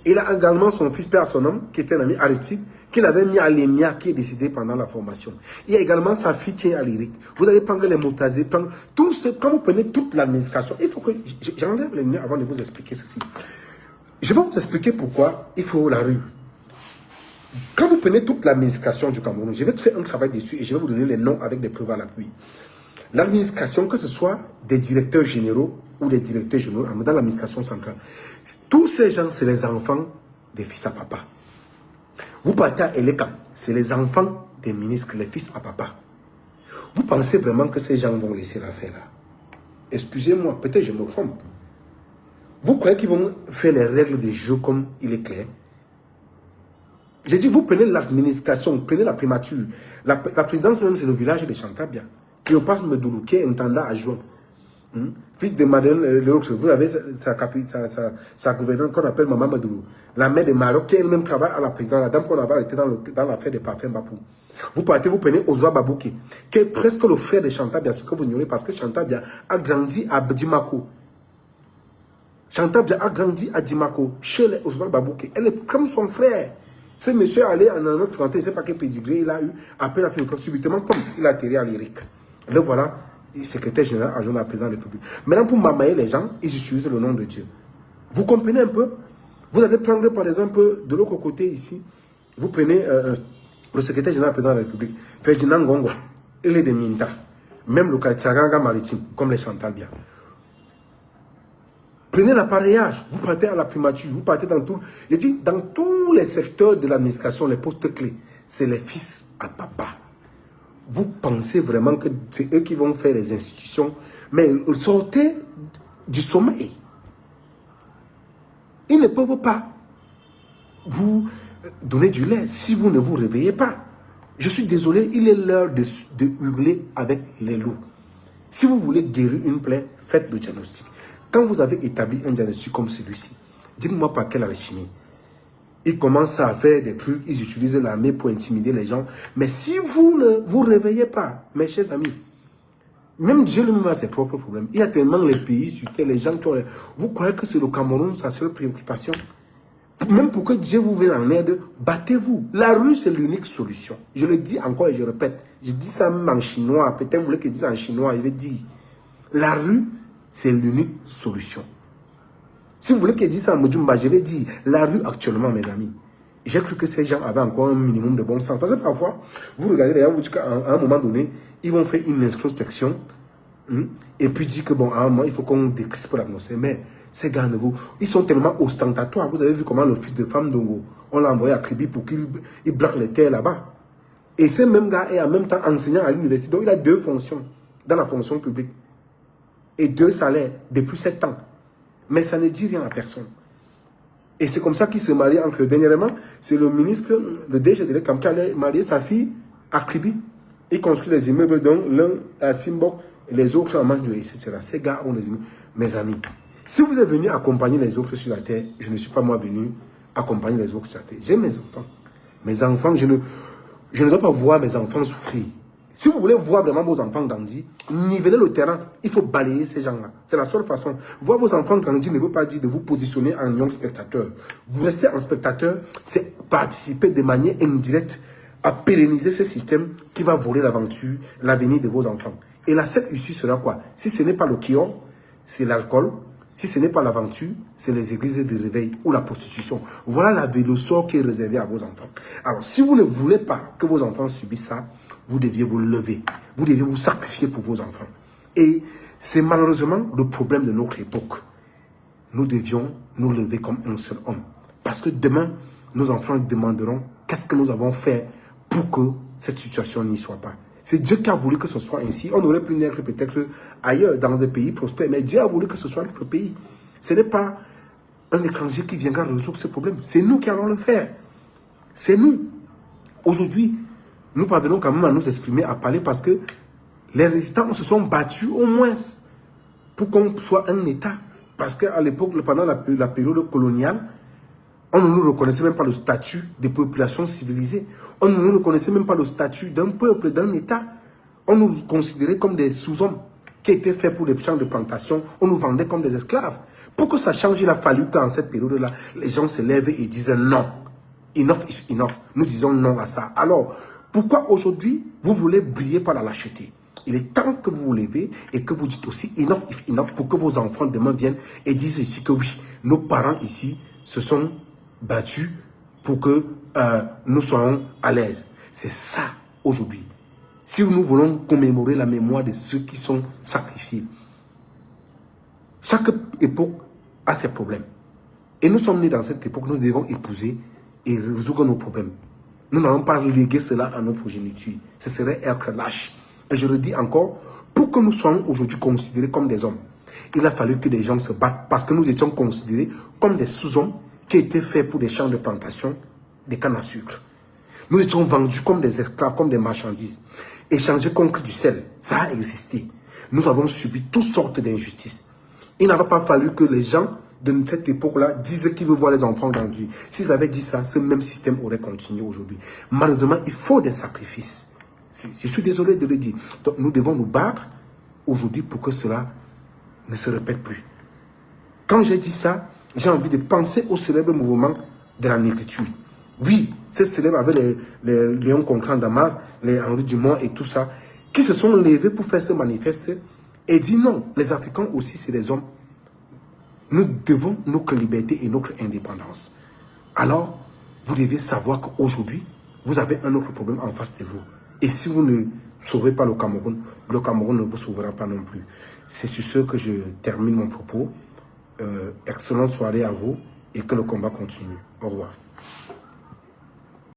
Il a également son fils père son homme, qui était un ami Aristide, qu'il avait mis à l'EMIA, qui est décédé pendant la formation. Il y a également sa fille qui est à l'IRIC. Vous allez prendre les Moutazé, prendre tout ce, quand vous prenez toute l'administration, il faut que j'enlève les liens avant de vous expliquer ceci. Je vais vous expliquer pourquoi il faut la rue. Quand vous prenez toute l'administration du Cameroun, je vais faire un travail dessus et je vais vous donner les noms avec des preuves à l'appui. L'administration, que ce soit des directeurs généraux ou des directeurs généraux dans l'administration centrale, tous ces gens, c'est les enfants des fils à papa. Vous partez à Eleka, c'est les enfants des ministres, les fils à papa. Vous pensez vraiment que ces gens vont laisser l'affaire là? Excusez-moi, peut-être je me trompe. Vous croyez qu'ils vont faire les règles des jeux comme il est clair? J'ai dit, vous prenez l'administration, prenez la primature. La présidence même, c'est le village de Chantabia. Cléopas Medoulou, qui est intendant adjoint. Fils de Madeleine l'autre, vous avez sa gouvernante qu'on appelle Maman Medoulou. La mère de Maroc, qui elle-même travaille à la présidence, la dame qu'on avait arrêtée dans l'affaire des parfums Bapou. Vous partez, vous prenez Ozoa Babouké, qui est presque le frère de Chantabia, ce que vous ignorez, parce que Chantabia a grandi à Dimako. Chantabia a grandi à Dimako, chez les Ozoa Babouké. Elle est comme son frère. Ce monsieur est allé en Europe frontale, il ne sait pas quel pédigré il a eu. Après, il a fait le corps subitement, comme il a atterri à l'Éric. Le voilà, secrétaire général adjoint de la présidence de la République. Maintenant, pour mamailler les gens, ils utilisent le nom de Dieu. Vous comprenez un peu? Vous allez prendre, par exemple, de l'autre côté ici, vous prenez le secrétaire général de la présidence de la République, Ferdinand Ngongo, il est de Minta, même le Tsaranga maritime, comme les Chantalbia. Prenez l'appareillage, vous partez à la primature, vous partez dans tout. Je dis, dans tous les secteurs de l'administration, les postes clés, c'est les fils à papa. Vous pensez vraiment que c'est eux qui vont faire les institutions, mais sortez du sommeil. Ils ne peuvent pas vous donner du lait si vous ne vous réveillez pas. Je suis désolé, il est l'heure de hurler avec les loups. Si vous voulez guérir une plaie, faites le diagnostic. Quand vous avez établi un diagnostic comme celui-ci, dites-moi par quelle alchimie. Ils commencent à faire des trucs, ils utilisent l'armée pour intimider les gens. Mais si vous ne vous réveillez pas, mes chers amis, même Dieu lui-même a ses propres problèmes. Il y a tellement les pays sur terre, les gens qui ont... Vous croyez que c'est le Cameroun sa seule préoccupation? Même pour que Dieu vous vienne en aide, battez-vous. La rue, c'est l'unique solution. Je le dis encore et je répète. Je dis ça même en chinois. Peut-être vous voulez que je dise en chinois. Je vais dire, la rue, c'est l'unique solution. Si vous voulez que je dise ça en Mojumba, je vais dire, la rue actuellement, mes amis, j'ai cru que ces gens avaient encore un minimum de bon sens. Parce que parfois, vous regardez d'ailleurs, vous dites qu'à un moment donné, ils vont faire une introspection et puis dire que bon, à un moment, il faut qu'on décrispe l'atmosphère. Mais ces gars, ils sont tellement ostentatoires. Vous avez vu comment le fils de femme d'Ongo, on l'a envoyé à Kribi pour qu'il braque les terres là-bas. Et ce même gars est en même temps enseignant à l'université. Donc, il a 2 fonctions dans la fonction publique. Et 2 salaires depuis 7 ans. Mais ça ne dit rien à personne. Et c'est comme ça qu'il se marie entre eux. Dernièrement, c'est le ministre, le DG de l'État, qui allait marier sa fille à Kribi. Il construit des immeubles, donc l'un à Simbok et les autres à Manjou, etc. Ces gars ont les immeubles. Mes amis, si vous êtes venus accompagner les autres sur la terre, je ne suis pas moi venu accompagner les autres sur la terre. J'ai mes enfants. Mes enfants, je ne dois pas voir mes enfants souffrir. Si vous voulez voir vraiment vos enfants grandir, niveler le terrain, il faut balayer ces gens-là. C'est la seule façon. Voir vos enfants grandir ne veut pas dire de vous positionner en young spectateur. Vous restez en spectateur, c'est participer de manière indirecte à pérenniser ce système qui va voler l'aventure, l'avenir de vos enfants. Et la seule issue sera quoi? Si ce n'est pas le kion, c'est l'alcool. Si ce n'est pas l'aventure, c'est les églises de réveil ou la prostitution. Voilà le sort qui est réservé à vos enfants. Alors, si vous ne voulez pas que vos enfants subissent ça, vous deviez vous lever. Vous deviez vous sacrifier pour vos enfants. Et c'est malheureusement le problème de notre époque. Nous devions nous lever comme un seul homme. Parce que demain, nos enfants demanderont qu'est-ce que nous avons fait pour que cette situation n'y soit pas. C'est Dieu qui a voulu que ce soit ainsi. On aurait pu naître peut-être ailleurs, dans des pays prospères. Mais Dieu a voulu que ce soit notre pays. Ce n'est pas un étranger qui viendra résoudre ce problème. C'est nous qui allons le faire. C'est nous. Aujourd'hui, nous parvenons quand même à nous exprimer, à parler parce que les résistants se sont battus au moins pour qu'on soit un État. Parce qu'à l'époque, pendant la période coloniale, on ne nous reconnaissait même pas le statut de population civilisée. On ne nous reconnaissait même pas le statut d'un peuple, d'un État. On nous considérait comme des sous-hommes qui étaient faits pour les champs de plantation. On nous vendait comme des esclaves. Pour que ça change, il a fallu qu'en cette période-là, les gens se lèvent et disent non. Enough is enough. Nous disons non à ça. Alors, pourquoi aujourd'hui, vous voulez briller par la lâcheté? Il est temps que vous vous levez et que vous dites aussi enough is enough pour que vos enfants demain viennent et disent ici que oui, nos parents ici se sont battus pour que nous soyons à l'aise. C'est ça aujourd'hui. Si nous voulons commémorer la mémoire de ceux qui sont sacrifiés, chaque époque a ses problèmes. Et nous sommes nés dans cette époque, nous devons épouser et résoudre nos problèmes. Nous n'allons pas léguer cela à nos progénitures. Ce serait être lâche. Et je le dis encore, pour que nous soyons aujourd'hui considérés comme des hommes, il a fallu que des gens se battent parce que nous étions considérés comme des sous-hommes qui étaient faits pour des champs de plantation, des cannes à sucre. Nous étions vendus comme des esclaves, comme des marchandises, échangés contre du sel. Ça a existé. Nous avons subi toutes sortes d'injustices. Il n'aurait pas fallu que les gens de cette époque-là disent qu'ils veulent voir les enfants grandis. S'ils avaient dit ça, ce même système aurait continué aujourd'hui. Malheureusement, il faut des sacrifices. Je suis désolé de le dire. Donc, nous devons nous battre aujourd'hui pour que cela ne se répète plus. Quand j'ai dit ça, j'ai envie de penser au célèbre mouvement de la négritude. Oui, c'est célèbre avec les Léon Contran Damas, les Henri Dumont et tout ça, qui se sont levés pour faire ce manifeste et dit non, les Africains aussi c'est des hommes. Nous devons notre liberté et notre indépendance. Alors, vous devez savoir qu'aujourd'hui, vous avez un autre problème en face de vous. Et si vous ne sauvez pas le Cameroun ne vous sauvera pas non plus. C'est sur ce que je termine mon propos. Excellente soirée à vous et que le combat continue. Au revoir.